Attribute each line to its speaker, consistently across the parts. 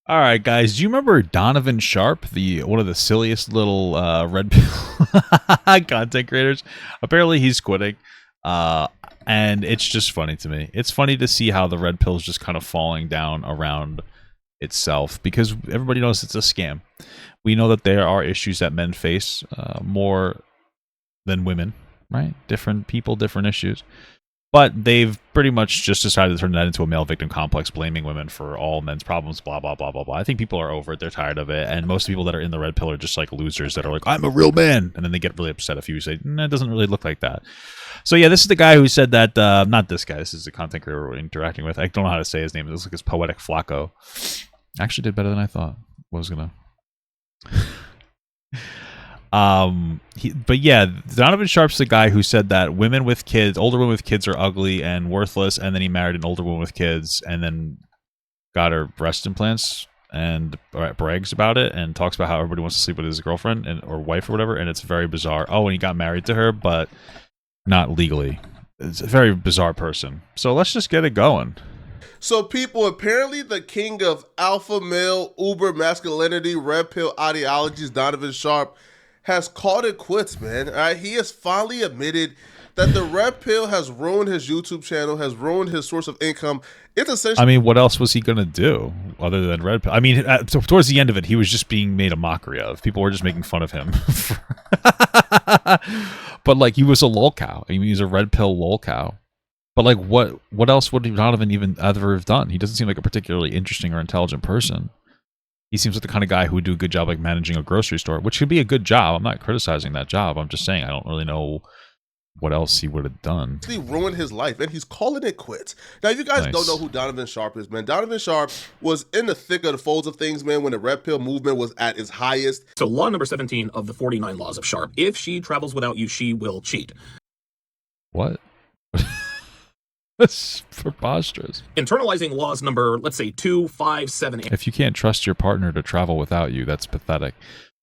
Speaker 1: All right, guys. Do you remember Donovan Sharpe, the one of the silliest little red pill content creators? Apparently, he's quitting, uh, and it's just funny to me. It's funny to see how the red pill is just kind of falling down around itself because everybody knows it's a scam. We know that there are issues that men face more than women, right? Different people, different issues. But they've pretty much just decided to turn that into a male victim complex, blaming women for all men's problems, blah, blah, blah, blah, blah. I think people are over it. They're tired of it. And most people that are in the red pill are just like losers that are like, I'm a real man. And then they get really upset if you say, nah, it doesn't really look like that. So, yeah, this is the guy who said that, not this guy. This is the content creator we're interacting with. I don't know how to say his name. It looks like it's Poetic Flacco. Actually did better than I thought. Was going to. But yeah, Donovan Sharpe's the guy who said that women with kids, older women with kids, are ugly and worthless, and then he married an older woman with kids, and then got her breast implants and brags about it and talks about how everybody wants to sleep with his girlfriend and or wife or whatever, and it's very bizarre. Oh, and he got married to her, but not legally. It's a very bizarre person. So let's just get it going.
Speaker 2: So people, apparently the king of alpha male, uber masculinity, red pill ideologies, Donovan Sharpe, has called it quits, man. All right? He has finally admitted that the red pill has ruined his YouTube channel, has ruined his source of income. It's essentially...
Speaker 1: I mean, what else was he going to do other than red pill? I mean, towards the end of it, he was just being made a mockery of. People were just making fun of him. But, like, he was a lolcow. I mean, he's a red pill lolcow. But, like, what else would Donovan even ever have done? He doesn't seem like a particularly interesting or intelligent person. He seems like the kind of guy who would do a good job like managing a grocery store, which could be a good job. I'm not criticizing that job. I'm just saying I don't really know what else he would have done.
Speaker 2: He ruined his life, and he's calling it quits. Now, if you guys don't know who Donovan Sharpe is, man, Donovan Sharpe was in the thick of the folds of things, man, when the red pill movement was at its highest.
Speaker 3: So law number 17 of the 49 laws of Sharpe. If she travels without you, she will cheat.
Speaker 1: What? That's preposterous.
Speaker 3: Internalizing laws number, let's say, 2, 5, 7, 8.
Speaker 1: If you can't trust your partner to travel without you, that's pathetic.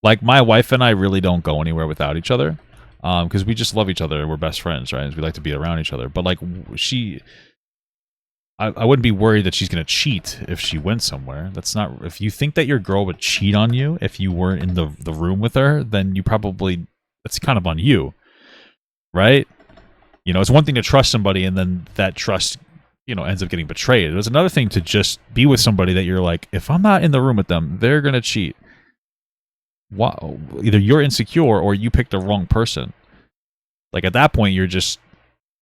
Speaker 1: Like, my wife and I really don't go anywhere without each other because we just love each other. We're best friends, right? We like to be around each other. But, like, I wouldn't be worried that she's going to cheat if she went somewhere. That's not... If you think that your girl would cheat on you if you weren't in the room with her, then you probably... That's kind of on you, right? You know, it's one thing to trust somebody and then that trust, you know, ends up getting betrayed. It was another thing to just be with somebody that you're like, if I'm not in the room with them, they're going to cheat. Wow. Either you're insecure or you picked the wrong person. Like, at that point, you're just,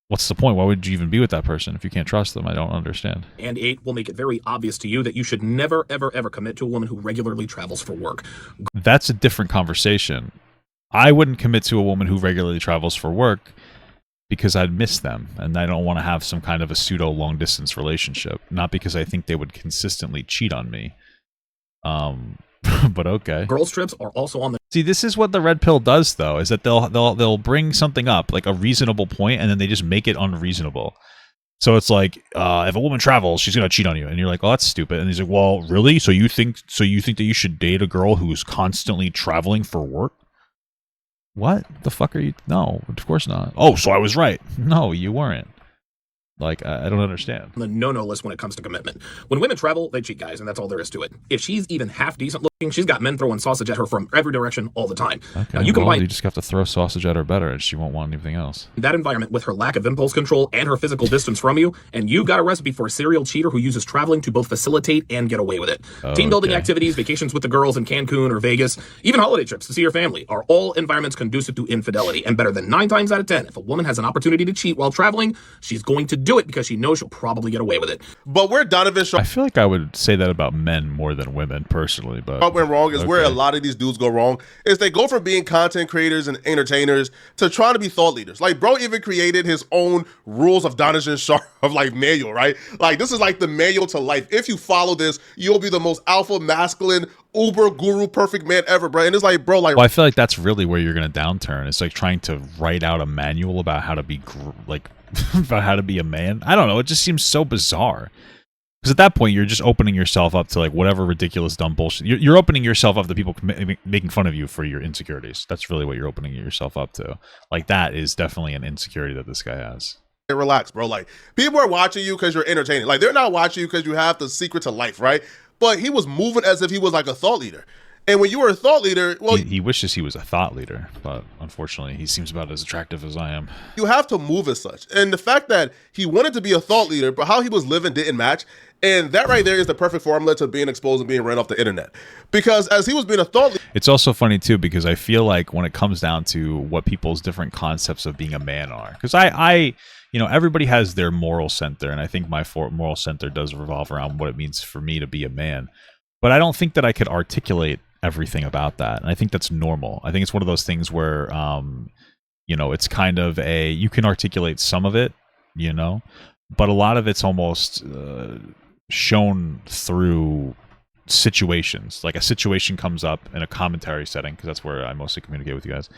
Speaker 1: what's the point? Why would you even be with that person if you can't trust them? I don't understand.
Speaker 3: And 8 will make it very obvious to you that you should never, ever, ever commit to a woman who regularly travels for work.
Speaker 1: That's a different conversation. I wouldn't commit to a woman who regularly travels for work because I'd miss them, and I don't want to have some kind of a pseudo long-distance relationship. Not because I think they would consistently cheat on me. But okay.
Speaker 3: Girls' trips are also on the...
Speaker 1: See, this is what the red pill does, though, is that they'll bring something up, like a reasonable point, and then they just make it unreasonable. So it's like, if a woman travels, she's gonna cheat on you, and you're like, oh, that's stupid. And he's like, well, really? So you think that you should date a girl who's constantly traveling for work? What the fuck are you? No, of course not. Oh, so I was right. No, you weren't. Like, I don't understand.
Speaker 3: The no-no list when it comes to commitment. When women travel, they cheat, guys, and that's all there is to it. If she's even half decent looking, she's got men throwing sausage at her from every direction all the time.
Speaker 1: Okay,
Speaker 3: now, you combine
Speaker 1: you just have to throw sausage at her better, and she won't want anything else.
Speaker 3: That environment with her lack of impulse control and her physical distance from you, and you got a recipe for a serial cheater who uses traveling to both facilitate and get away with it. Okay. Team building activities, vacations with the girls in Cancun or Vegas, even holiday trips to see your family are all environments conducive to infidelity. And better than 9 times out of 10, if a woman has an opportunity to cheat while traveling, she's going to do it because she knows she'll probably get away with it.
Speaker 2: But where Donovan Sharpe...
Speaker 1: I feel like I would say that about men more than women, personally. But
Speaker 2: went wrong is where a lot of these dudes go wrong, is they go from being content creators and entertainers to trying to be thought leaders. Like, bro even created his own rules of Donovan Sharpe, of like manual, right? Like, this is like the manual to life. If you follow this, you'll be the most alpha, masculine, uber guru, perfect man ever, bro. And it's like, bro, like...
Speaker 1: Well, I feel like that's really where you're going to downturn. It's like trying to write out a manual about how to be, about how to be a man. I don't know. It just seems so bizarre. Because at that point, you're just opening yourself up to like whatever ridiculous, dumb bullshit. You're opening yourself up to people making fun of you for your insecurities. That's really what you're opening yourself up to. Like, that is definitely an insecurity that this guy has.
Speaker 2: Relax, bro. Like, people are watching you because you're entertaining. Like, they're not watching you because you have the secret to life, right? but he was moving as if he was like a thought leader. And when you were a thought leader, well,
Speaker 1: he wishes he was a thought leader, but unfortunately, he seems about as attractive as I am.
Speaker 2: you have to move as such. And the fact that he wanted to be a thought leader, but how he was living didn't match. And that right there is the perfect formula to being exposed and being ran off the internet. Because as he was being a thought leader,
Speaker 1: It's also funny too, because I feel like when it comes down to what people's different concepts of being a man are, because I everybody has their moral center, and I think my moral center does revolve around what it means for me to be a man. But I don't think that I could articulate everything about that, and I think that's normal. I think it's one of those things where, it's kind of you can articulate some of it, but a lot of it's almost shown through situations. Like a situation comes up in a commentary setting, because that's where I mostly communicate with you guys.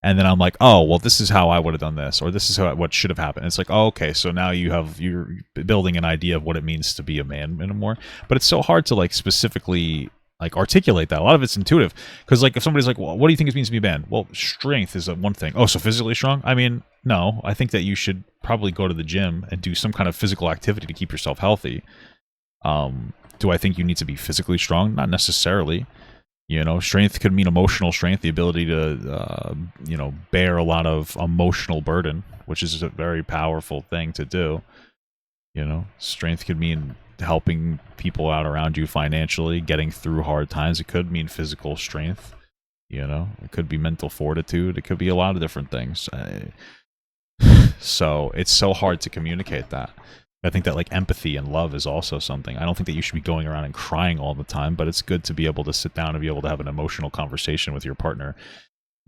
Speaker 1: And then I'm like, oh, well, this is how I would have done this, or this is what should have happened. It's like, oh, okay, so now you're building an idea of what it means to be a man anymore. But it's so hard to like specifically like articulate that. A lot of it's intuitive, because like if somebody's like, well, what do you think it means to be a man? Well, strength is one thing. Oh, so physically strong? I mean, no, I think that you should probably go to the gym and do some kind of physical activity to keep yourself healthy. Do I think you need to be physically strong? Not necessarily. Strength could mean emotional strength, the ability to, bear a lot of emotional burden, which is a very powerful thing to do. Strength could mean helping people out around you financially, getting through hard times. It could mean physical strength. It could be mental fortitude. It could be a lot of different things. So it's so hard to communicate that. I think that like empathy and love is also something. I don't think that you should be going around and crying all the time, but it's good to be able to sit down and be able to have an emotional conversation with your partner.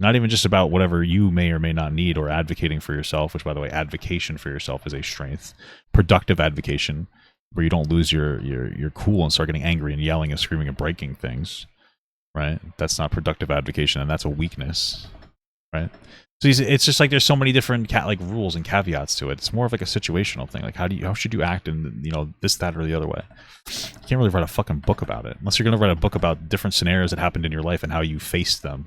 Speaker 1: Not even just about whatever you may or may not need, or advocating for yourself, which by the way, advocation for yourself is a strength. Productive advocation, where you don't lose your cool and start getting angry and yelling and screaming and breaking things, right? That's not productive advocation, and that's a weakness, right? So it's just like there's so many different rules and caveats to it. It's more of like a situational thing. Like how should you act in this, that, or the other way? You can't really write a fucking book about it unless you're gonna write a book about different scenarios that happened in your life and how you faced them.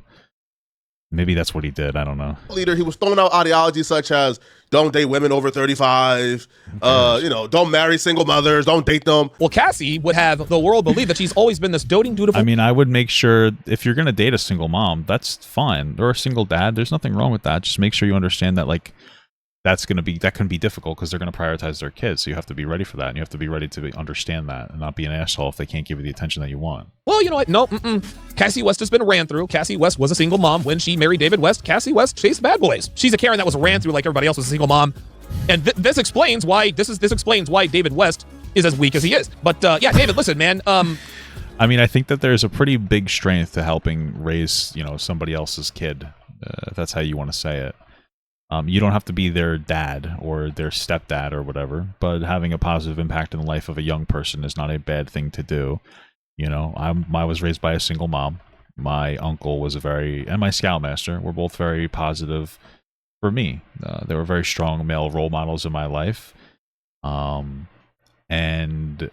Speaker 1: Maybe that's what he did. I don't know.
Speaker 2: Leader, he was throwing out ideologies such as don't date women over 35, don't marry single mothers, don't date them.
Speaker 3: Well, Cassie would have the world believe that she's always been this doting, dutiful.
Speaker 1: I mean, I would make sure if you're going to date a single mom, that's fine. Or a single dad, there's nothing wrong with that. Just make sure you understand that that can be difficult because they're going to prioritize their kids. So you have to be ready for that, and you have to be ready to understand that and not be an asshole if they can't give you the attention that you want.
Speaker 3: Well, you know what? No, Cassie West has been ran through. Cassie West was a single mom when she married David West. Cassie West chased bad boys. She's a Karen that was ran through like everybody else was a single mom, and this explains why David West is as weak as he is. But yeah, David, listen, man.
Speaker 1: I mean, I think that there's a pretty big strength to helping raise somebody else's kid, if that's how you want to say it. You don't have to be their dad or their stepdad or whatever, but having a positive impact in the life of a young person is not a bad thing to do. I was raised by a single mom. My uncle was and my scoutmaster were both very positive for me. They were very strong male role models in my life. And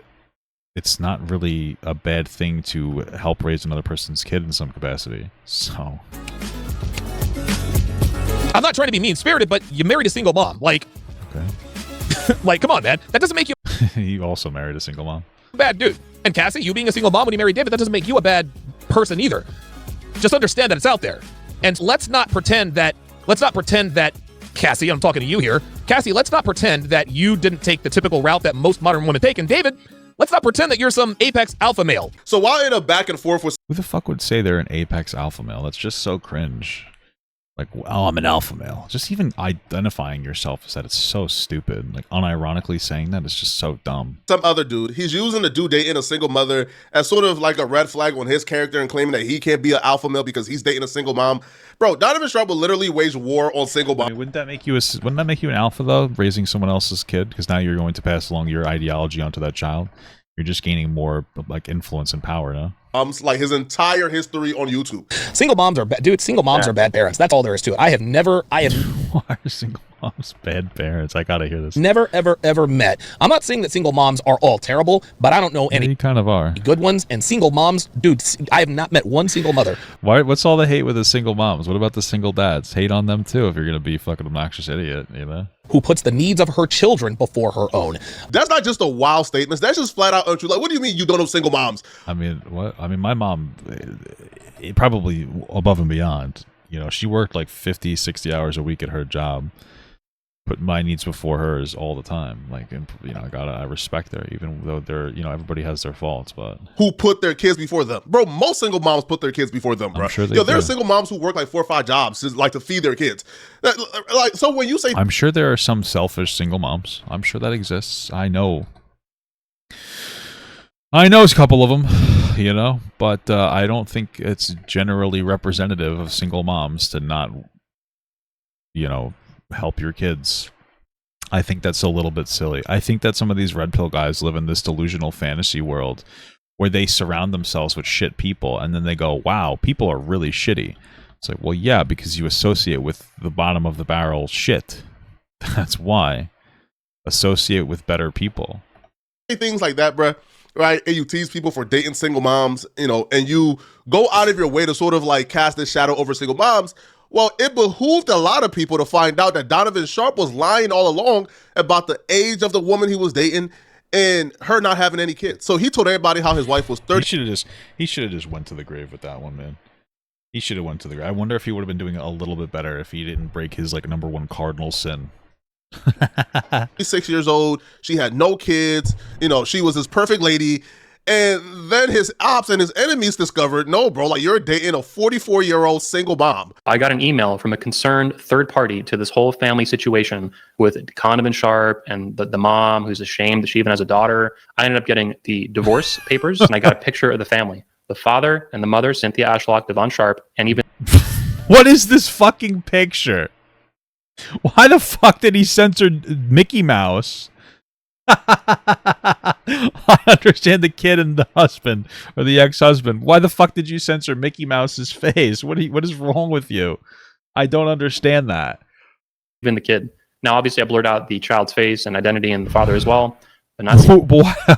Speaker 1: it's not really a bad thing to help raise another person's kid in some capacity. So
Speaker 3: I'm not trying to be mean-spirited, but you married a single mom. Okay. Come on, man. That doesn't make you
Speaker 1: You also married a single mom.
Speaker 3: a bad dude. And Cassie, you being a single mom when you married David, that doesn't make you a bad person either. Just understand that it's out there. And let's not pretend that, Cassie, I'm talking to you here. Cassie, let's not pretend that you didn't take the typical route that most modern women take. And David, let's not pretend that you're some apex alpha male.
Speaker 2: So while in a back and forth with
Speaker 1: Who the fuck would say they're an apex alpha male? That's just so cringe. Like, oh, I'm an alpha male. Just even identifying yourself as that, it's so stupid. Like, unironically saying that is just so dumb.
Speaker 2: some other dude, he's using the dude dating a single mother as sort of like a red flag on his character and claiming that he can't be an alpha male because he's dating a single mom. Bro, Donovan Sharpe will literally wage war on single mom.
Speaker 1: I mean, wouldn't that make you an alpha though, raising someone else's kid? Because now you're going to pass along your ideology onto that child. You're just gaining more like influence and power, no?
Speaker 2: Like his entire history on YouTube.
Speaker 3: Single moms are bad. Dude, single moms are bad parents. That's all there is to it. I have
Speaker 1: Why are single moms, bad parents. I gotta hear this.
Speaker 3: Never, ever, ever met. I'm not saying that single moms are all terrible, but I don't know
Speaker 1: Yeah,
Speaker 3: any
Speaker 1: you kind of are.
Speaker 3: good ones. And single moms, dude, I have not met one single mother
Speaker 1: What's all the hate with the single moms? What about the single dads? Hate on them too if you're gonna be a fucking obnoxious idiot, you know?
Speaker 3: who puts the needs of her children before her own.
Speaker 2: That's not just a wild statement. That's just flat out untrue. Like, what do you mean you don't know single moms?
Speaker 1: I mean, what? I mean, my mom, probably above and beyond. You know, she worked like 50, 60 hours a week at her job. Put my needs before hers all the time. Like, and, you know, I respect her, even though everybody has their faults, but
Speaker 2: Who put their kids before them? Bro, most single moms put their kids before them, bro.
Speaker 1: I'm sure they
Speaker 2: there are
Speaker 1: do.
Speaker 2: single moms who work like 4 or 5 jobs to, like, to feed their kids. Like, so when you say
Speaker 1: I'm sure there are some selfish single moms. I'm sure that exists. I know a couple of them, you know, but I don't think it's generally representative of single moms to not, you know, help your kids. I think that's a little bit silly. I think that some of these red pill guys live in this delusional fantasy world where they surround themselves with shit people and then they go, wow, people are really shitty. It's like, well, yeah, because you associate with the bottom of the barrel shit. That's why. Associate with better people.
Speaker 2: things like that, bro, right? And you tease people for dating single moms, you know, and you go out of your way to sort of like cast this shadow over single moms. Well, it behooved a lot of people to find out that Donovan Sharpe was lying all along about the age of the woman he was dating and her not having any kids. So he told everybody how his wife was 30.
Speaker 1: He should have just went to the grave with that one, man. He should have went to the grave. I wonder if he would have been doing a little bit better if he didn't break his like #1 cardinal sin.
Speaker 2: She's 6 years old. She had no kids. You know, she was this perfect lady. And then his ops and his enemies discovered, no, bro, like you're dating a 44-year-old single mom.
Speaker 4: I got an email from a concerned third party to this whole family situation with Donovan Sharpe and the mom who's ashamed that she even has a daughter. I ended up getting the divorce papers and I got a picture of the family. The father and the mother, Cynthia Ashlock, Devon Sharpe, and even...
Speaker 1: What is this fucking picture? Why the fuck did he censor Mickey Mouse? I understand the kid and the husband or the ex-husband. Why the fuck did you censor Mickey Mouse's face? What is wrong with you? I don't understand that.
Speaker 4: Even the kid. Now, obviously, I blurred out the child's face and identity and the father as well, but not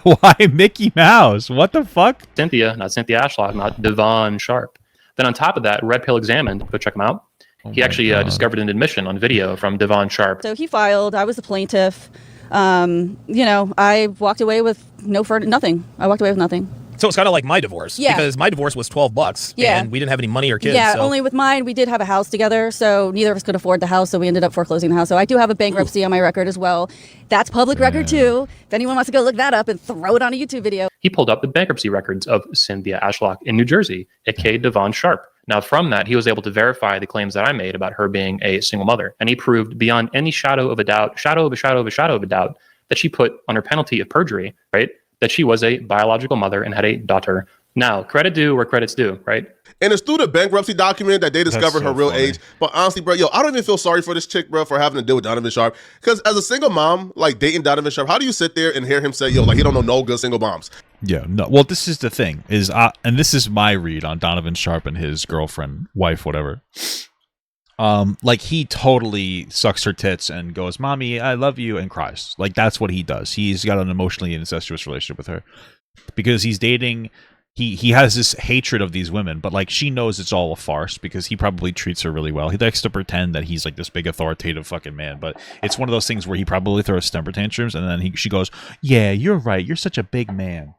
Speaker 1: Why Mickey Mouse? What the fuck?
Speaker 4: Cynthia, not Cynthia Ashlock, not Devon Sharpe. Then on top of that, Red Pill Examined, go check him out. He actually discovered an admission on video from Devon Sharpe.
Speaker 5: So he filed. I was the plaintiff. You know, I walked away with nothing. I walked away with nothing.
Speaker 3: So it's kind of like my divorce.
Speaker 5: Yeah.
Speaker 3: Because my divorce was $12.
Speaker 5: Yeah.
Speaker 3: And we didn't have any money or kids.
Speaker 5: Yeah,
Speaker 3: so.
Speaker 5: only with mine, we did have a house together, so neither of us could afford the house, so we ended up foreclosing the house. So I do have a bankruptcy on my record as well. That's public record too. If anyone wants to go look that up and throw it on a YouTube video.
Speaker 4: He pulled up the bankruptcy records of Cynthia Ashlock in New Jersey, aka Devon Sharpe. Now, from that, he was able to verify the claims that I made about her being a single mother. And he proved beyond any shadow of a doubt, that she put under penalty of perjury, right, that she was a biological mother and had a daughter. Now, credit due where credit's due, right?
Speaker 2: And it's through the bankruptcy document that they discovered
Speaker 1: so
Speaker 2: her real
Speaker 1: funny.
Speaker 2: age. But honestly, bro, I don't even feel sorry for this chick, bro, for having to deal with Donovan Sharpe. Because as a single mom, like dating Donovan Sharpe, how do you sit there and hear him say, like he don't know no good single moms?
Speaker 1: Yeah, no. Well, this is the thing and this is my read on Donovan Sharpe and his girlfriend, wife, whatever. Like he totally sucks her tits and goes, "Mommy, I love you," and cries. Like that's what he does. He's got an emotionally incestuous relationship with her because he's dating. He has this hatred of these women, but like she knows it's all a farce because he probably treats her really well. He likes to pretend that he's like this big authoritative fucking man, but it's one of those things where he probably throws temper tantrums and then she goes, "Yeah, you're right. You're such a big man."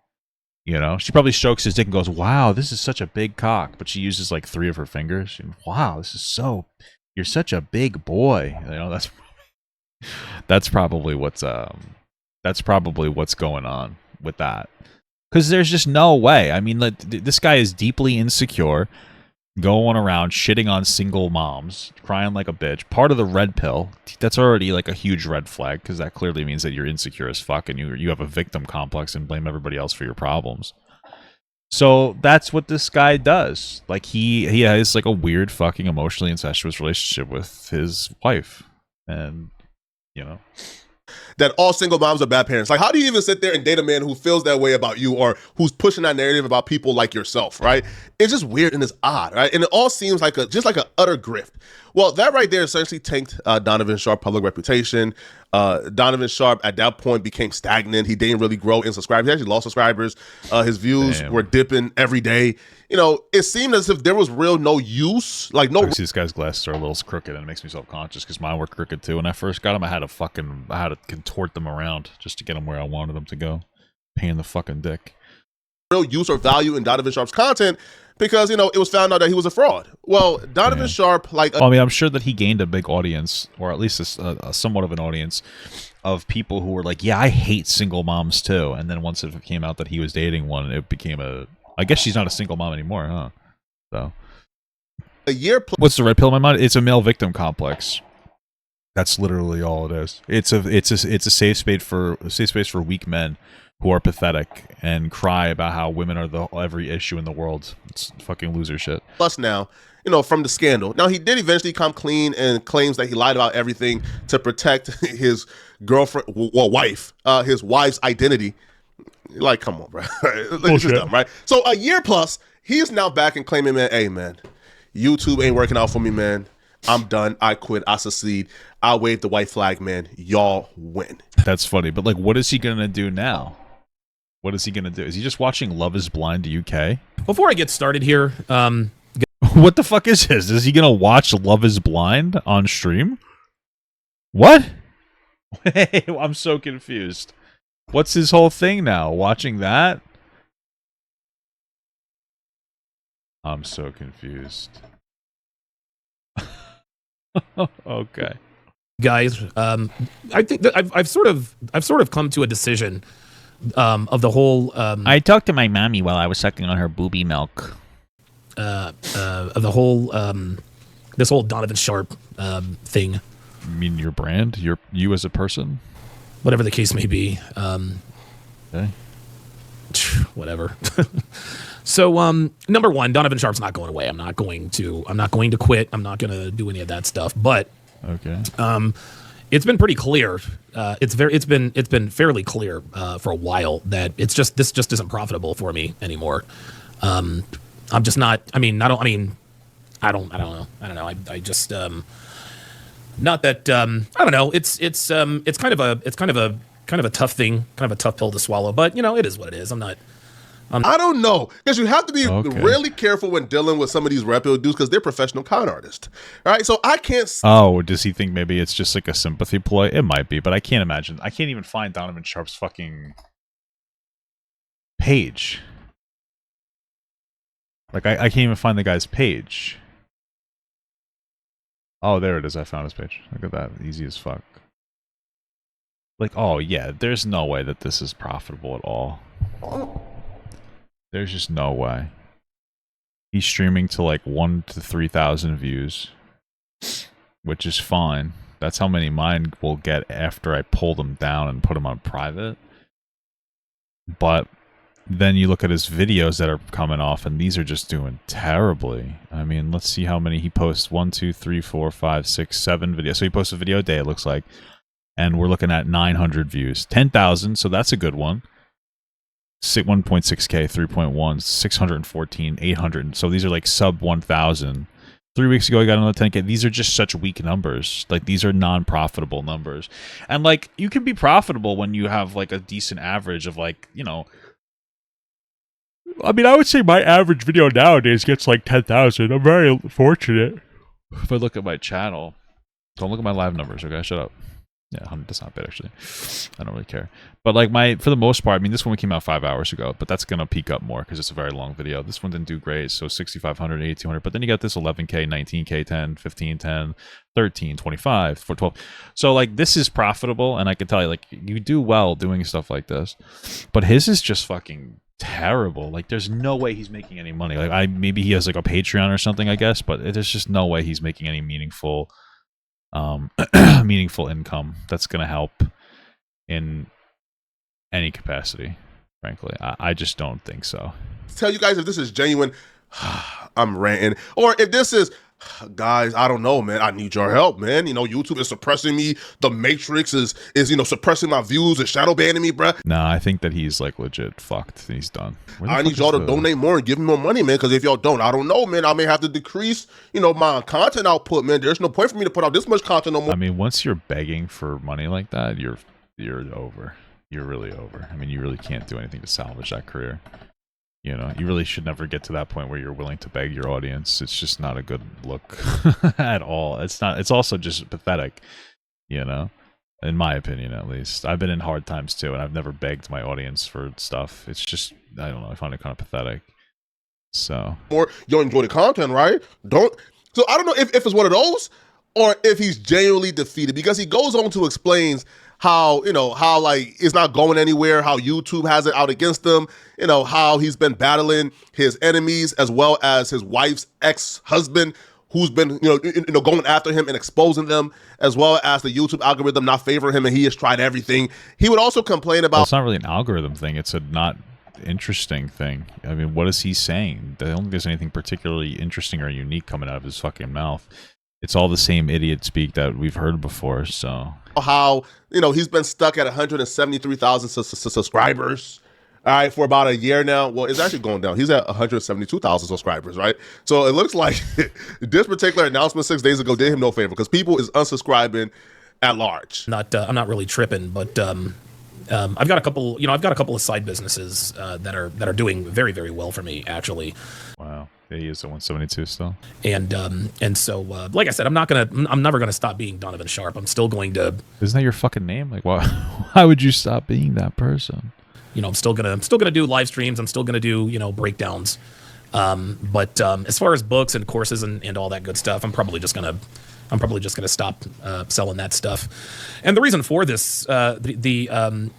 Speaker 1: You know, she probably strokes his dick and goes, "Wow, this is such a big cock," but she uses like 3 of her fingers. Wow, you're such a big boy. You know, that's probably what's going on with that. Because there's just no way. I mean, like, this guy is deeply insecure, going around shitting on single moms, crying like a bitch. Part of the red pill. That's already like a huge red flag because that clearly means that you're insecure as fuck and you have a victim complex and blame everybody else for your problems. So that's what this guy does. Like he has like a weird fucking emotionally incestuous relationship with his wife, and you know,
Speaker 2: that all single moms are bad parents. Like, how do you even sit there and date a man who feels that way about you or who's pushing that narrative about people like yourself, right? It's just weird and it's odd, right? And it all seems like just like an utter grift. Well, that right there essentially tanked Donovan Sharpe's public reputation. Donovan Sharpe at that point became stagnant. He didn't really grow in subscribers. He actually lost subscribers. His views were dipping every day. You know, it seemed as if there was no use. Like, no.
Speaker 1: This guy's glasses are a little crooked, and it makes me self-conscious because mine were crooked too. When I first got them, I had to contort them around just to get them where I wanted them to go. Pain in the fucking dick.
Speaker 2: Real use or value in Donovan Sharpe's content because, you know, it was found out that he was a fraud. Well, Donovan Sharpe, like...
Speaker 1: I mean, I'm sure that he gained a big audience, or at least a somewhat of an audience, of people who were like, yeah, I hate single moms too. And then once it came out that he was dating one, it became a... I guess she's not a single mom anymore, huh? So... What's the red pill in my mind? It's a male victim complex. That's literally all it is. It's a safe space for weak men who are pathetic and cry about how women are every issue in the world. It's fucking loser shit.
Speaker 2: Plus now, you know, from the scandal. Now, he did eventually come clean and claims that he lied about everything to protect his girlfriend, his wife's identity. Like, come on, bro. It's just dumb, right? So a year plus, he's now back and claiming, man, hey, man, YouTube ain't working out for me, man. I'm done. I quit. I secede. I wave the white flag, man. Y'all win.
Speaker 1: That's funny. But, like, what is he going to do now? What is he going to do? Is he just watching Love is Blind UK?
Speaker 3: Before I get started here,
Speaker 1: what the fuck is this? Is he going to watch Love is Blind on stream? What? I'm so confused. What's his whole thing now? Watching that? I'm so confused. Okay.
Speaker 3: Guys, I think that I've sort of come to a decision of the whole
Speaker 1: I talked to my mommy while I was sucking on her booby milk.
Speaker 3: Of the whole this whole Donovan Sharpe thing.
Speaker 1: You mean your brand? You as a person?
Speaker 3: Whatever the case may be.
Speaker 1: Okay.
Speaker 3: Whatever. So, number one, Donovan Sharpe's not going away. I'm not going to quit. I'm not going to do any of that stuff. But
Speaker 1: okay.
Speaker 3: It's been pretty clear. It's been fairly clear for a while that this just isn't profitable for me anymore. I'm just not. I don't know. I just not that. I don't know. It's kind of a tough thing, kind of a tough pill to swallow. But you know, it is what it is.
Speaker 2: I don't know, because you have to be really careful when dealing with some of these rap dudes because they're professional con artists, right? So I can't.
Speaker 1: Oh, does he think maybe it's just like a sympathy ploy? It might be, but I can't imagine. I can't even find Donovan Sharpe's fucking page. Like I can't even find the guy's page. Oh, there it is. I found his page. Look at that, easy as fuck. Like, oh yeah, there's no way that this is profitable at all. There's just no way. He's streaming to like 1,000 to 3,000 views, which is fine. That's how many mine will get after I pull them down and put them on private. But then you look at his videos that are coming off, and these are just doing terribly. I mean, let's see how many he posts. 1, 2, 3, 4, 5, 6, 7 videos. So he posts a video a day, it looks like. And we're looking at 900 views. 10,000, so that's a good one. 1.6K, 3.1, 614, 800. So these are like sub 1,000. 3 weeks ago, I got another 10K. These are just such weak numbers. Like, these are non-profitable numbers. And, like, you can be profitable when you have, like, a decent average of, like, you know... I mean, I would say my average video nowadays gets, like, 10,000. I'm very fortunate. If I look at my channel... Don't look at my live numbers, okay? Shut up. Yeah, that's not bad, actually. I don't really care. But, like, for the most part, I mean, this one came out 5 hours ago, but that's going to peak up more because it's a very long video. This one didn't do great, so 6,500, 8,200. But then you got this 11K, 19K, 10, 15, 10, 13, 25, 4, 12. So, like, this is profitable, and I can tell you, like, you do well doing stuff like this. But his is just fucking terrible. Like, there's no way he's making any money. Like, maybe he has, like, a Patreon or something, I guess, but there's just no way he's making any meaningful income that's going to help in any capacity, frankly. I just don't think so.
Speaker 2: Tell you guys if this is genuine, I'm ranting, or if this is Guys, I don't know, man. I need your help, man. You know, YouTube is suppressing me. The Matrix is suppressing my views and shadow banning me, bruh.
Speaker 1: Nah, I think that he's like legit fucked. He's done.
Speaker 2: I need y'all to donate more and give me more money, man. Because if y'all don't, I don't know, man. I may have to decrease, my content output, man. There's no point for me to put out this much content no more.
Speaker 1: I mean, once you're begging for money like that, you're over. You're really over. I mean, you really can't do anything to salvage that career. You really should never get to that point where you're willing to beg your audience. It's just not a good look at all. It's not. It's also just pathetic, in my opinion, at least. I've been in hard times too, and I've never begged my audience for stuff. It's just, I don't know. I find it kind of pathetic. So,
Speaker 2: or you'll enjoy the content, right? So I don't know if it's one of those, or if he's genuinely defeated, because he goes on to explains how like it's not going anywhere, how YouTube has it out against him, how he's been battling his enemies as well as his wife's ex-husband, who's been going after him and exposing them, as well as the YouTube algorithm not favoring him, and he has tried everything. He would also complain about,
Speaker 1: well, it's not really an algorithm thing, it's a not interesting thing. I mean, what is he saying? I don't think there's anything particularly interesting or unique coming out of his fucking mouth. It's all the same idiot speak that we've heard before. So
Speaker 2: how he's been stuck at 173,000 subscribers, all right, for about a year now. Well, it's actually going down. He's at 172,000 subscribers, right? So it looks like this particular announcement 6 days ago did him no favor, because people is unsubscribing at large.
Speaker 3: I'm not really tripping, but I've got a couple. I've got a couple of side businesses that are doing very, very well for me, actually.
Speaker 1: Wow. Yeah, he is at 172 still.
Speaker 3: And so, like I said, I'm never gonna stop being Donovan Sharpe. I'm still going to.
Speaker 1: Isn't that your fucking name? Like, why would you stop being that person?
Speaker 3: I'm still gonna do live streams. I'm still gonna do breakdowns. But as far as books and courses and all that good stuff, I'm probably just gonna stop selling that stuff. And the reason for this, the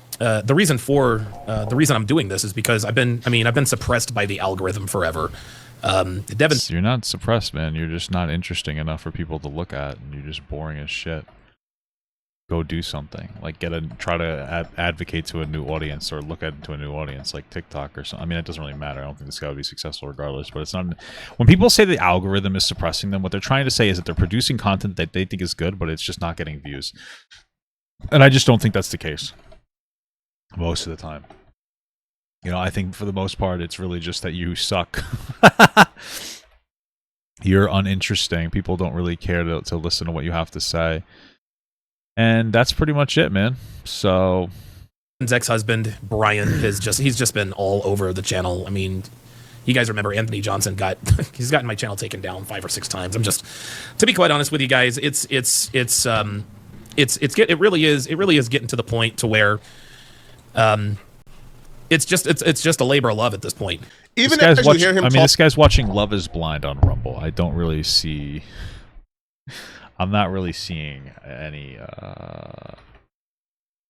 Speaker 3: reason I'm doing this is because I've been suppressed by the algorithm forever. Devin,
Speaker 1: you're not suppressed, man. You're just not interesting enough for people to look at, and you're just boring as shit. Go do something. Like try to advocate to a new audience, or look to a new audience, like TikTok or something. I mean, it doesn't really matter. I don't think this guy would be successful regardless. But it's not. When people say the algorithm is suppressing them, what they're trying to say is that they're producing content that they think is good, but it's just not getting views. And I just don't think that's the case most of the time. I think for the most part, it's really just that you suck. You're uninteresting. People don't really care to listen to what you have to say. And that's pretty much it, man. So,
Speaker 3: his ex-husband, Brian, he's just been all over the channel. I mean, you guys remember Anthony Johnson he's gotten my channel taken down 5 or 6 times. I'm just, to be quite honest with you guys, it really is getting to the point to where, it's just a labor of love at this point.
Speaker 2: Even as you hear him
Speaker 1: this guy's watching Love is Blind on Rumble. I don't really see. I'm not really seeing any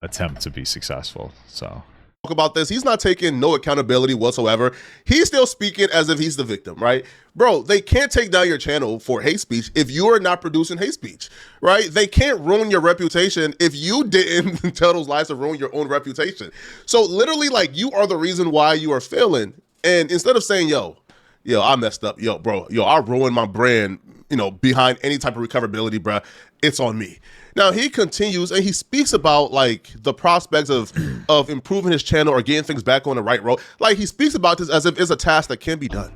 Speaker 1: attempt to be successful. So
Speaker 2: about this, he's not taking no accountability whatsoever. He's still speaking as if he's the victim, right? Bro, they can't take down your channel for hate speech if you are not producing hate speech, right? They can't ruin your reputation if you didn't tell those lies to ruin your own reputation. So literally, like, you are the reason why you are failing. And instead of saying, yo, I messed up, bro, I ruined my brand, behind any type of recoverability, bro, it's on me. Now, he continues and he speaks about, like, the prospects of improving his channel or getting things back on the right road. Like, he speaks about this as if it's a task that can be done.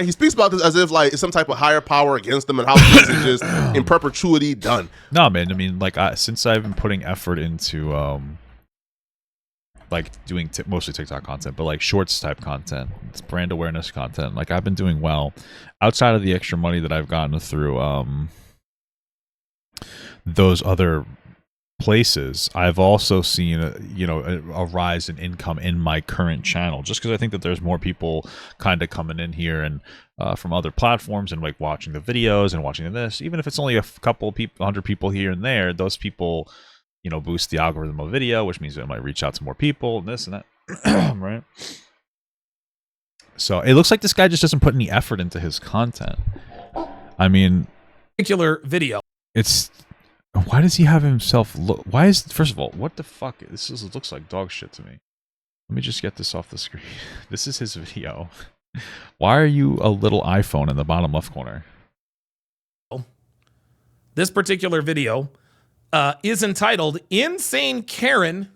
Speaker 2: He speaks about this as if, like, it's some type of higher power against him, and how this is just in perpetuity done.
Speaker 1: No, man. I mean, like, since I've been putting effort into, like, doing mostly TikTok content, but, like, shorts type content, it's brand awareness content. Like, I've been doing well outside of the extra money that I've gotten through, those other places. I've also seen a rise in income in my current channel, just because I think that there's more people kind of coming in here and from other platforms and, like, watching the videos and watching this. Even if it's only a couple people, 100 people here and there, those people boost the algorithm of video, which means it might reach out to more people and this and that. Right? So it looks like this guy just doesn't put any effort into his content. I mean,
Speaker 3: particular video.
Speaker 1: Why does he have himself look? Why is, first of all, what the fuck? Looks like dog shit to me. Let me just get this off the screen. This is his video. Why are you a little iPhone in the bottom left corner?
Speaker 3: This particular video is entitled "Insane Karen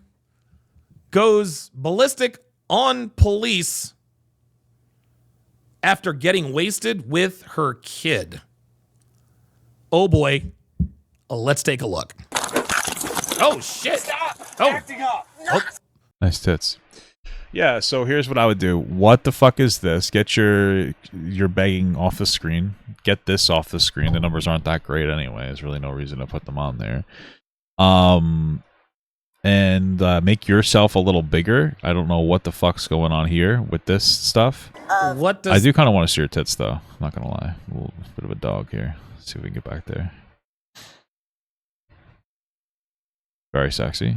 Speaker 3: Goes Ballistic on Police After Getting Wasted with Her Kid." Oh boy, let's take a look. Oh shit!
Speaker 6: Stop
Speaker 3: Oh.
Speaker 6: acting up.
Speaker 3: Oh.
Speaker 1: Nice tits. Yeah, so here's what I would do. What the fuck is this? Get your begging off the screen. Get this off the screen. The numbers aren't that great anyway. There's really no reason to put them on there. And make yourself a little bigger. I don't know what the fuck's going on here with this stuff.
Speaker 3: What does
Speaker 1: I do kind of want to see your tits, though. I'm not going to lie. A little bit of a dog here. Let's see if we can get back there. Very sexy.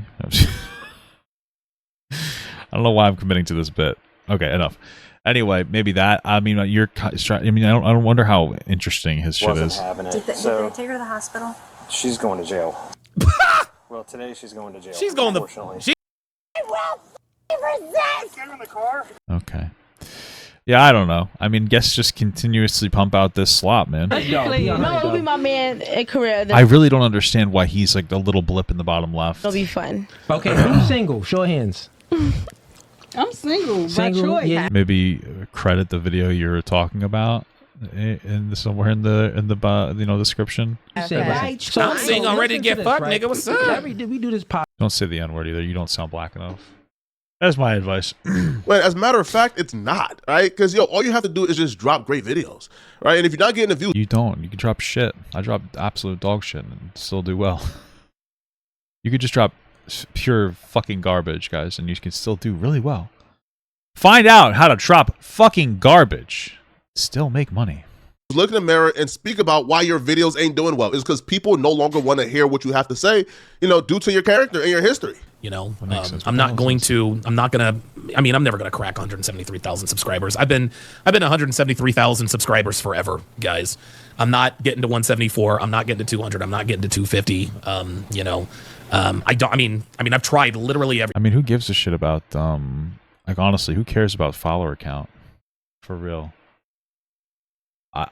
Speaker 1: I don't know why I'm committing to this bit. Okay, enough. Anyway, maybe that. I mean, I don't wonder how interesting his shit
Speaker 7: Wasn't
Speaker 1: is.
Speaker 7: having it.
Speaker 8: Did they take her to the hospital?
Speaker 7: She's going to jail. Well, today she's going to jail.
Speaker 3: She's going to.
Speaker 7: Unfortunately.
Speaker 6: Get her in the car.
Speaker 1: Okay. Yeah, I don't know. I mean, guess just continuously pump out this slop, man.
Speaker 9: No, it'll be my man in Korea.
Speaker 1: I really don't understand why he's like the little blip in the bottom left.
Speaker 9: It'll be fun.
Speaker 10: Okay, who's single? Show of hands.
Speaker 8: I'm single.
Speaker 10: Single,
Speaker 8: by choice.
Speaker 10: yeah.
Speaker 1: Maybe credit the video you're talking about in somewhere in the description.
Speaker 9: Right.
Speaker 10: So,
Speaker 3: I'm saying I'm ready to get fucked, nigga. What's up?
Speaker 10: We do this pop.
Speaker 1: Don't say the N-word either. You don't sound black enough. That's my advice.
Speaker 2: Well, as a matter of fact, it's not, right? Because, all you have to do is just drop great videos, right? And if you're not getting the views,
Speaker 1: You don't. You can drop shit. I drop absolute dog shit and still do well. You could just drop pure fucking garbage, guys, and you can still do really well. Find out how to drop fucking garbage. Still make money.
Speaker 2: look in the mirror and speak about why your videos ain't doing well. It's because people no longer want to hear what you have to say, due to your character and your history.
Speaker 3: I'm never going to crack 173,000 subscribers. I've been 173,000 subscribers forever, guys. I'm not getting to 174. I'm not getting to 200. I'm not getting to 250. I've tried literally every.
Speaker 1: I mean, who gives a shit about, honestly, who cares about follower count? For real.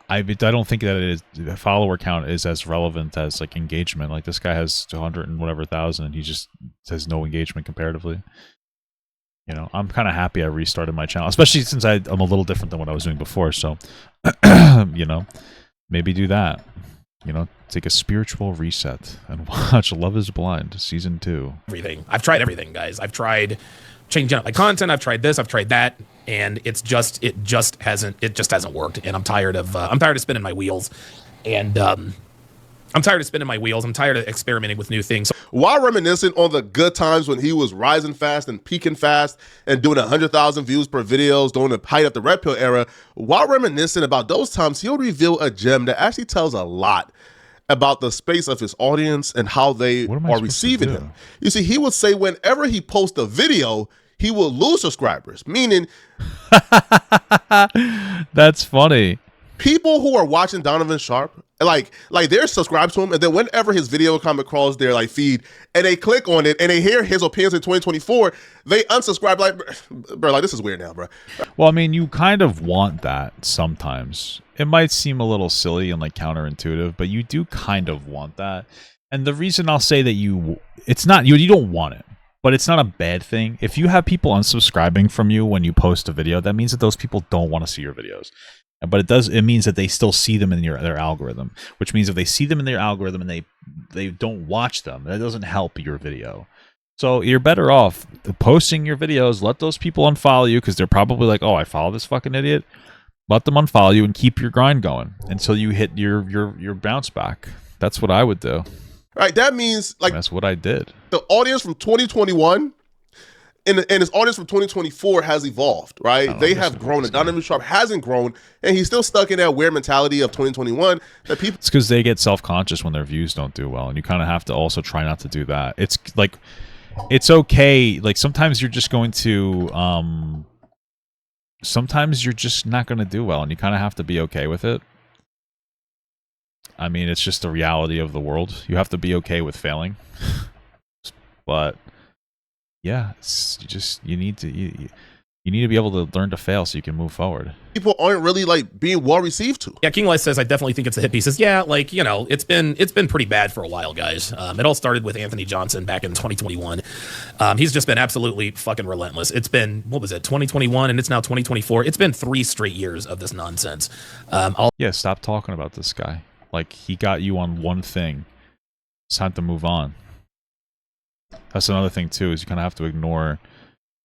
Speaker 1: I don't think that follower count is as relevant as engagement. Like, this guy has 200 and whatever thousand, and he just has no engagement comparatively. I'm kind of happy I restarted my channel, especially since I'm a little different than what I was doing before. So, maybe do that. Take a spiritual reset and watch Love Is Blind Season 2.
Speaker 3: Everything. I've tried everything, guys. I've tried changing up my content. I've tried this. I've tried that, and it just hasn't worked. And I'm tired of spinning my wheels, and I'm tired of spinning my wheels. I'm tired of experimenting with new things.
Speaker 2: While reminiscing on the good times when he was rising fast and peaking fast and doing 100,000 views per videos during the height of the Red Pill era, while reminiscing about those times, he'll reveal a gem that actually tells a lot about the space of his audience and how they are receiving him. You see, he would say whenever he posts a video, he will lose subscribers, meaning
Speaker 1: That's funny.
Speaker 2: people who are watching Donovan Sharpe, like they're subscribed to him, and then whenever his video come across their feed and they click on it and they hear his opinions in 2024, they unsubscribe. Bro, this is weird now, bro.
Speaker 1: Well, I mean, you kind of want that sometimes. It might seem a little silly and counterintuitive, but you do kind of want that. And the reason I'll say that you don't want it, but it's not a bad thing. If you have people unsubscribing from you when you post a video, that means that those people don't want to see your videos. But it means that they still see them in their algorithm, which means if they see them in their algorithm and they don't watch them, that doesn't help your video. So you're better off posting your videos, let those people unfollow you, because they're probably like, oh, I follow this fucking idiot. Let them unfollow you and keep your grind going until you hit your bounce back. That's what I would do.
Speaker 2: All right, that means
Speaker 1: That's what I did.
Speaker 2: the audience from 2021 and his audience from 2024 has evolved, right? They have grown, and Donovan Sharpe hasn't grown, and he's still stuck in that weird mentality of 2021 that people.
Speaker 1: It's because they get self-conscious when their views don't do well, and you kind of have to also try not to do that. It's it's okay. Sometimes you're just going to, sometimes you're just not going to do well, and you kind of have to be okay with it. I mean, it's just the reality of the world. You have to be okay with failing. But yeah, you need to. You need to be able to learn to fail so you can move forward.
Speaker 2: People aren't really like being well received to.
Speaker 3: Yeah, King Lice says, I definitely think it's a hit piece. Yeah, like, you know, it's been pretty bad for a while, guys. It all started with Anthony Johnson back in 2021. He's just been absolutely fucking relentless. It's been, what was it, 2021, and it's now 2024. It's been 3 straight years of this nonsense.
Speaker 1: Yeah, stop talking about this guy. Like, he got you on one thing. It's time to move on. That's another thing, too, is you kind of have to ignore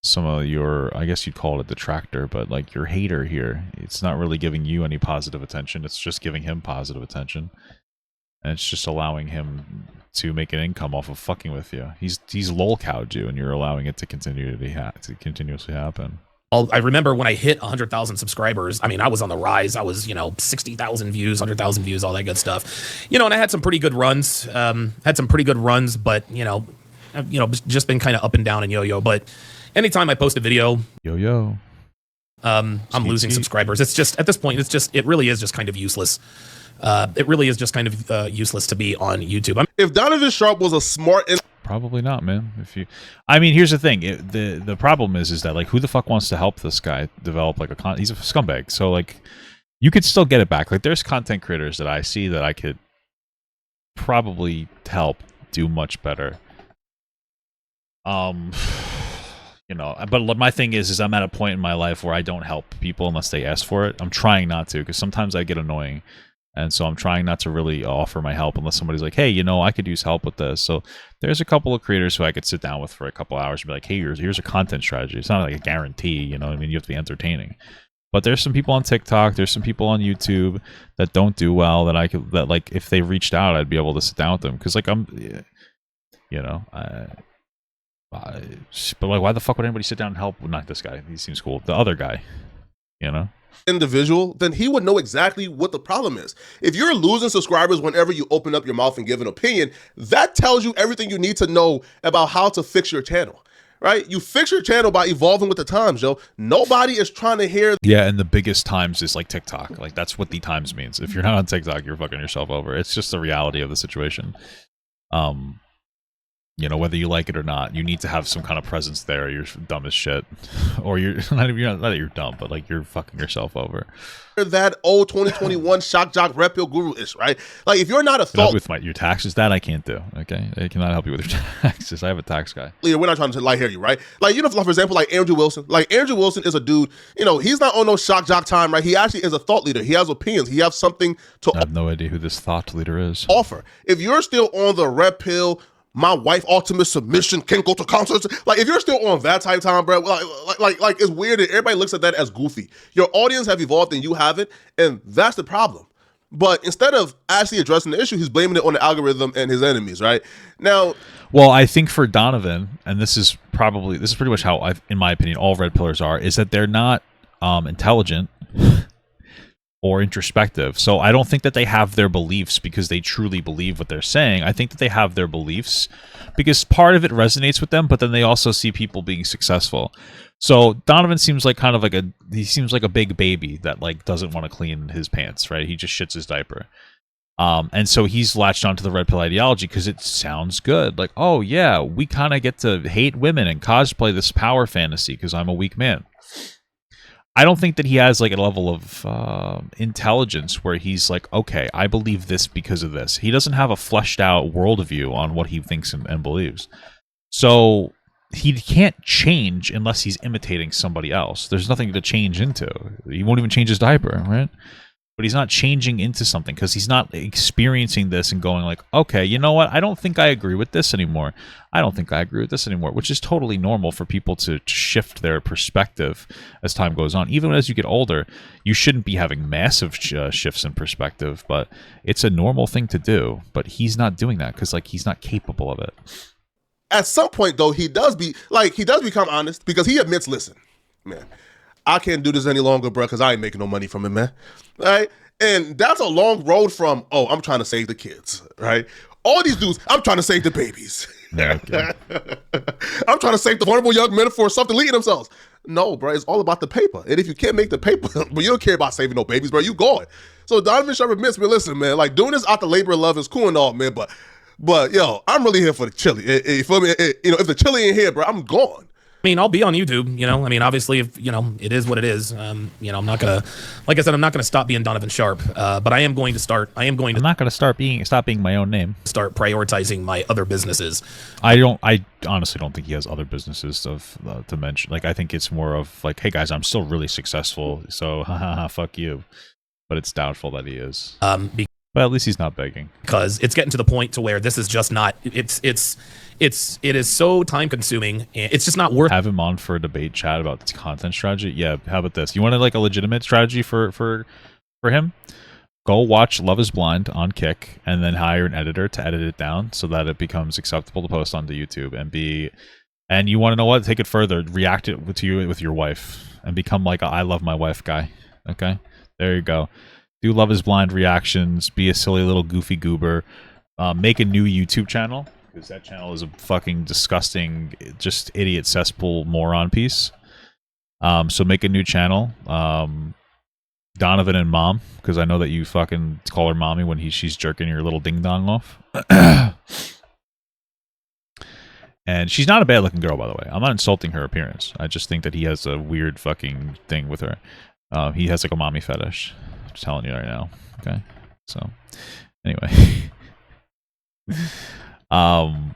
Speaker 1: some of your, I guess you'd call it a detractor, but like your hater here. It's not really giving you any positive attention. It's just giving him positive attention. And it's just allowing him to make an income off of fucking with you. He's lolcowed you, and you're allowing it to continuously happen.
Speaker 3: I remember when I hit 100,000 subscribers, I mean, I was on the rise. I was, 60,000 views, 100,000 views, all that good stuff. And I had some pretty good runs, but, just been kind of up and down and yo-yo. But anytime I post a video, I'm losing subscribers. It's just, at this point, it really is just kind of useless. Useless to be on YouTube.
Speaker 2: If Donovan Sharpe was a smart...
Speaker 1: Probably not, man. I mean, here's the thing. The problem is that, like, who the fuck wants to help this guy develop, like, he's a scumbag. So, like, you could still get it back. Like, there's content creators that I see that I could probably help do much better. But my thing is I'm at a point in my life where I don't help people unless they ask for it. I'm trying not to, because sometimes I get annoying. And so I'm trying not to really offer my help unless somebody's like, hey, I could use help with this. So there's a couple of creators who I could sit down with for a couple hours and be like, hey, here's a content strategy. It's not like a guarantee, you have to be entertaining. But there's some people on TikTok, there's some people on YouTube that don't do well that like if they reached out, I'd be able to sit down with them. Because like but like, why the fuck would anybody sit down and help? Well, not this guy. He seems cool. The other guy,
Speaker 2: individual, then he would know exactly what the problem is. If you're losing subscribers whenever you open up your mouth and give an opinion, that tells you everything you need to know about how to fix your channel, right? You fix your channel by evolving with the times, Joe. Nobody is trying to hear.
Speaker 1: Yeah, and the biggest times is like TikTok. Like, that's what the times means. If you're not on TikTok, you're fucking yourself over. It's just the reality of the situation. Whether you like it or not, you need to have some kind of presence there. You're dumb as shit, or you're not that you're dumb, but like you're fucking yourself over.
Speaker 2: That old 2021 shock jock rep pill guru is right. Like, if you're not a thought
Speaker 1: with your taxes, that I can't do. Okay, I cannot help you with your taxes. I have a tax guy.
Speaker 2: We're not trying to lie here, you right? Like, for example, like Andrew Wilson. Like, Andrew Wilson is a dude. He's not on no shock jock time, right? He actually is a thought leader. He has opinions. He has something to.
Speaker 1: I have no idea who this thought leader is.
Speaker 2: Offer. If you're still on the rep pill, my wife ultimate submission, can't go to concerts. Like, if you're still on that type of time, bro, like it's weird that everybody looks at that as goofy. Your audience have evolved and you haven't, and that's the problem. But instead of actually addressing the issue, he's blaming it on the algorithm and his enemies, right? Now,
Speaker 1: well, I think for Donovan, and this is pretty much how, in my opinion, all red pillars are, is that they're not intelligent or introspective. So I don't think that they have their beliefs because they truly believe what they're saying. I think that they have their beliefs because part of it resonates with them, but then they also see people being successful. So Donovan seems like a big baby that like doesn't want to clean his pants, right? He just shits his diaper. And so he's latched onto the red pill ideology because it sounds good. Like, oh yeah, we kind of get to hate women and cosplay this power fantasy because I'm a weak man. I don't think that he has like a level of intelligence where he's like, okay, I believe this because of this. He doesn't have a fleshed out worldview on what he thinks and believes. So he can't change unless he's imitating somebody else. There's nothing to change into. He won't even change his diaper, right? But he's not changing into something because he's not experiencing this and going like, okay, you know what? I don't think I agree with this anymore. I don't think I agree with this anymore, which is totally normal for people to shift their perspective as time goes on. Even as you get older, you shouldn't be having massive shifts in perspective, but it's a normal thing to do. But he's not doing that because like he's not capable of it.
Speaker 2: At some point, though, he does become honest because he admits, listen, man, I can't do this any longer, bro, because I ain't making no money from it, man. Right? And that's a long road from, oh, I'm trying to save the kids, right? All these dudes, I'm trying to save the babies.
Speaker 1: Okay.
Speaker 2: I'm trying to save the vulnerable young men for something leading themselves. No, bro, it's all about the paper. And if you can't make the paper, but you don't care about saving no babies, bro, you gone. So Donovan Sharpe admits, man, listen, man, like doing this out the labor of love is cool and all, man, but yo, I'm really here for the chili. You feel me? If the chili ain't here, bro, I'm gone.
Speaker 3: I mean, I'll be on YouTube, you know. I mean, obviously, if you know, it is what it is. You know, I'm not gonna, like I said, I'm not gonna stop being Donovan Sharpe. But I am going to start. I'm
Speaker 1: not gonna stop being my own name.
Speaker 3: Start prioritizing my other businesses.
Speaker 1: I honestly don't think he has other businesses to mention. Like, I think it's more of like, hey guys, I'm still really successful, so fuck you. But it's doubtful that he is. But at least he's not begging.
Speaker 3: Because it's getting to the point to where this is just not. It is so time consuming. And it's just not worth.
Speaker 1: Have him on for a debate chat about content strategy. Yeah, how about this? You want like a legitimate strategy for him? Go watch Love Is Blind on Kick, and then hire an editor to edit it down so that it becomes acceptable to post onto YouTube and be. And you want to know what? Take it further. React it with your wife and become like a I love my wife guy. Okay, there you go. Do Love Is Blind reactions. Be a silly little goofy goober. Make a new YouTube channel, because that channel is a fucking disgusting, just idiot cesspool moron piece. So make a new channel. Donovan and Mom, because I know that you fucking call her mommy when she's jerking your little ding dong off. And she's not a bad looking girl, by the way. I'm not insulting her appearance. I just think that he has a weird fucking thing with her. He has like a mommy fetish. I'm just telling you right now. Okay. So anyway. And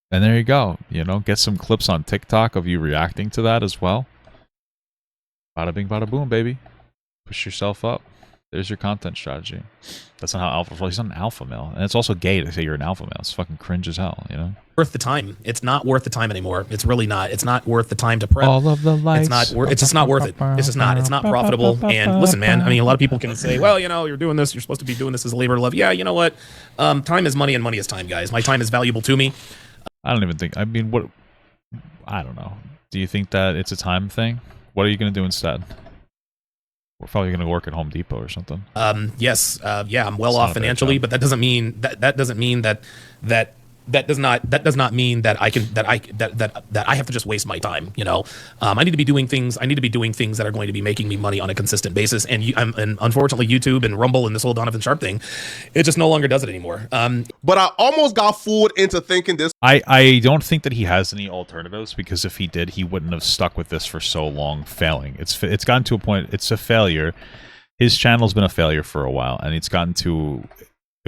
Speaker 1: there you go. You know, get some clips on TikTok of you reacting to that as well. Bada bing, bada boom, baby. Push yourself up. There's your content strategy. That's not how alpha. Well, he's not an alpha male, and it's also gay to say you're an alpha male. It's fucking cringe as hell, you know.
Speaker 3: Worth the time. It's not worth the time anymore. It's really not. It's not worth the time to prep.
Speaker 1: All of the lights.
Speaker 3: It's just not worth it. It's just not. It's not profitable. And listen, man. I mean, a lot of people can say, well, you know, you're doing this. You're supposed to be doing this as a labor of love. Yeah, you know what? Time is money, and money is time, guys. My time is valuable to me.
Speaker 1: I don't even think. I mean, what? I don't know. Do you think that it's a time thing? What are you going to do instead? We're probably going to work at Home Depot or something.
Speaker 3: Yes. Yeah, I'm well off financially, but that doesn't mean that doesn't mean that does not mean that I have to just waste my time. You know, I need to be doing things. I need to be doing things that are going to be making me money on a consistent basis. And and unfortunately, YouTube and Rumble and this whole Donovan Sharpe thing, it just no longer does it anymore.
Speaker 2: But I almost got fooled into thinking this.
Speaker 1: I don't think that he has any alternatives, because if he did, he wouldn't have stuck with this for so long, failing. It's gotten to a point. It's a failure. His channel's been a failure for a while, and it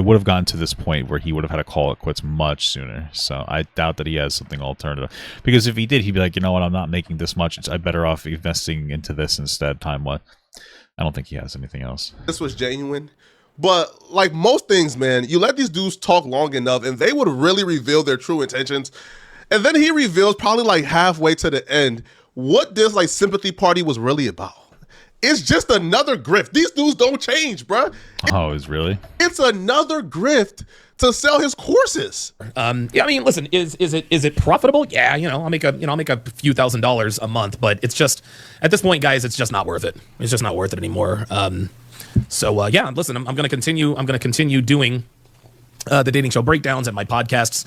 Speaker 1: would have gotten to this point where he would have had to call it quits much sooner. So I doubt that he has something alternative. Because if he did, he'd be like, you know what, I'm not making this much. I'm better off investing into this instead, time-wise. I don't think he has anything else.
Speaker 2: This was genuine. But like most things, man, you let these dudes talk long enough and they would really reveal their true intentions. And then he reveals probably like halfway to the end what this like sympathy party was really about. It's just another grift. These dudes don't change, bruh.
Speaker 1: Oh, is really?
Speaker 2: It's another grift to sell his courses.
Speaker 3: Yeah, I mean, listen, is it profitable? Yeah, you know, I'll make a few $1,000s a month, but it's just at this point, guys, it's just not worth it. It's just not worth it anymore. So yeah, listen, I'm gonna continue doing the dating show breakdowns and my podcasts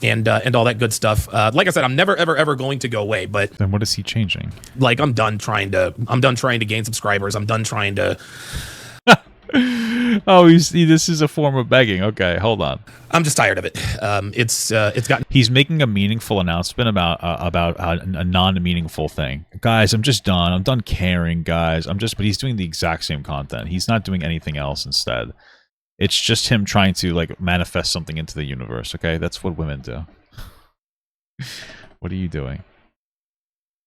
Speaker 3: and all that good stuff. Like I said, I'm never ever going to go away. But
Speaker 1: then what is he changing?
Speaker 3: Like I'm done trying to gain subscribers. I'm done trying to.
Speaker 1: Oh, this is a form of begging. Okay, hold on.
Speaker 3: I'm just tired of it. It's gotten.
Speaker 1: He's making a meaningful announcement about a non-meaningful thing. Guys, I'm just done. I'm done caring, guys. But he's doing the exact same content. He's not doing anything else instead. It's just him trying to like manifest something into the universe. Okay, that's what women do. What are you doing?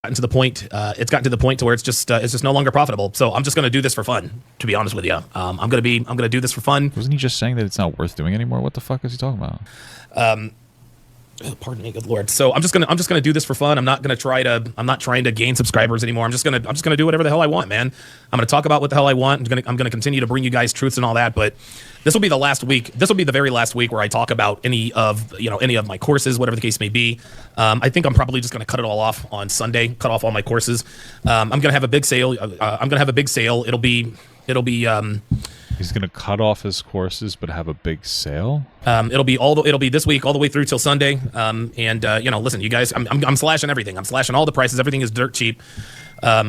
Speaker 3: It's gotten to the point to where it's just no longer profitable. So I'm just going to do this for fun, to be honest with you. I'm going to do this for fun.
Speaker 1: Wasn't he just saying that it's not worth doing anymore? What the fuck is he talking about?
Speaker 3: Pardon me, good lord. So I'm just gonna do this for fun. I'm not trying to gain subscribers anymore. I'm just gonna do whatever the hell I want, man. I'm gonna talk about what the hell I want. I'm gonna continue to bring you guys truths and all that. But this will be the last week. This will be the very last week where I talk about any of my courses, whatever the case may be. I think I'm probably just gonna cut it all off on Sunday. Cut off all my courses. I'm gonna have a big sale. It'll be.
Speaker 1: He's gonna cut off his courses, but have a big sale.
Speaker 3: It'll be this week all the way through till Sunday. Listen, you guys, I'm slashing everything. I'm slashing all the prices. Everything is dirt cheap. Oh,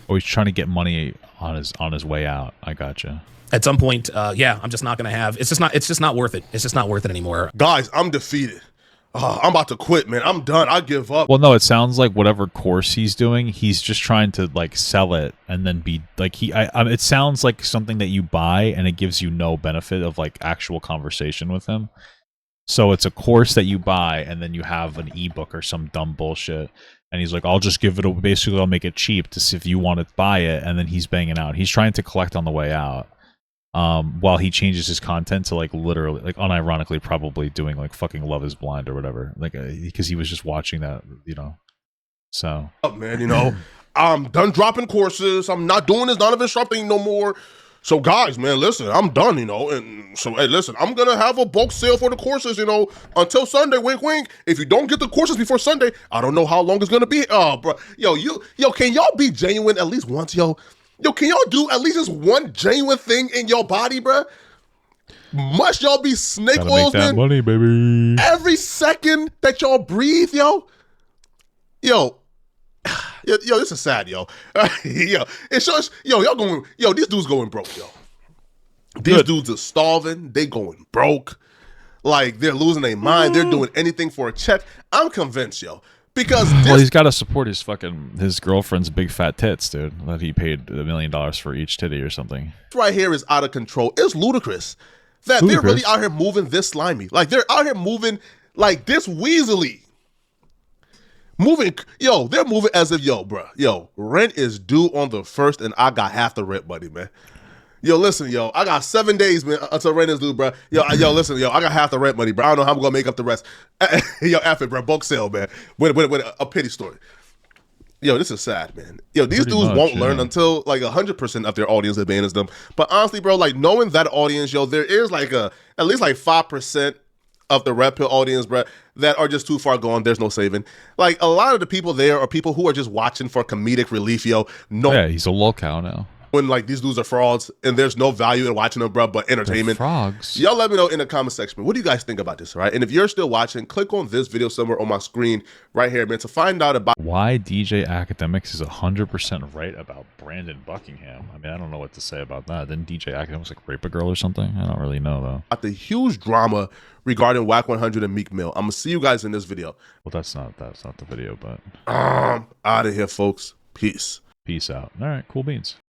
Speaker 1: he's trying to get money on his way out. I gotcha.
Speaker 3: At some point, I'm just not gonna have. It's just not worth it. It's just not worth it anymore.
Speaker 2: Guys, I'm defeated. I'm about to quit, man. I'm done. I give up.
Speaker 1: Well, no, it sounds like whatever course he's doing, he's just trying to like sell it and then be like it sounds like something that you buy and it gives you no benefit of like actual conversation with him. So it's a course that you buy and then you have an ebook or some dumb bullshit. And he's like, I'll just give it, basically I'll make it cheap to see if you want to buy it. And then he's banging out. He's trying to collect on the way out. While he changes his content to like literally, like unironically probably doing like fucking Love is Blind or whatever. Like, because he was just watching that, you know. So.
Speaker 2: Oh, man, you know, I'm done dropping courses. I'm not doing this Donovan Sharpe thing no more. So guys, man, listen, I'm done, you know, and so, hey, listen, I'm going to have a bulk sale for the courses, you know, until Sunday, wink, wink. If you don't get the courses before Sunday, I don't know how long it's going to be. Oh, bro, yo, can y'all be genuine at least once, yo? Yo, can y'all do at least just one genuine thing in your body, bro? Must y'all be snake oils, man?
Speaker 1: Money, baby.
Speaker 2: Every second that y'all breathe, yo, this is sad, yo. Yo, it shows, y'all going, these dudes going broke, yo. These dudes are starving. They going broke. Like, they're losing their mind. They're doing anything for a check. I'm convinced, yo. Because
Speaker 1: well, he's got to support his girlfriend's big fat tits, dude. That he paid $1 million for each titty or something.
Speaker 2: Right here is out of control. It's ludicrous that they're really out here moving this slimy. Like, they're out here moving like this weaselly. They're moving as if, rent is due on the 1st and I got half the rent money, man. Yo, listen, I got 7 days, man, until rent is due, bro. Listen, I got half the rent money, bro. I don't know how I'm gonna make up the rest. F it, bro. Bulk sale, man. With a pity story. This is sad, man. These dudes won't learn until like 100% of their audience abandons them. But honestly, bro, like knowing that audience, there is like at least like 5% of the red pill audience, bro, that are just too far gone. There's no saving. Like a lot of the people there are people who are just watching for comedic relief,
Speaker 1: Yeah, he's a lolcow now.
Speaker 2: When like these dudes are frauds and there's no value in watching them, bro, but entertainment.
Speaker 1: They're frogs.
Speaker 2: Y'all let me know in the comment section. What do you guys think about this, right? And if you're still watching, click on this video somewhere on my screen right here, man, to find out about
Speaker 1: why DJ Academics is 100% right about Brandon Buckingham. I mean, I don't know what to say about that. Didn't DJ Academics like rape a girl or something? I don't really know though.
Speaker 2: About the huge drama regarding Whack 100 and Meek Mill. I'm gonna see you guys in this video.
Speaker 1: Well, that's not the video, but
Speaker 2: out of here, folks. Peace.
Speaker 1: Peace out. All right, cool beans.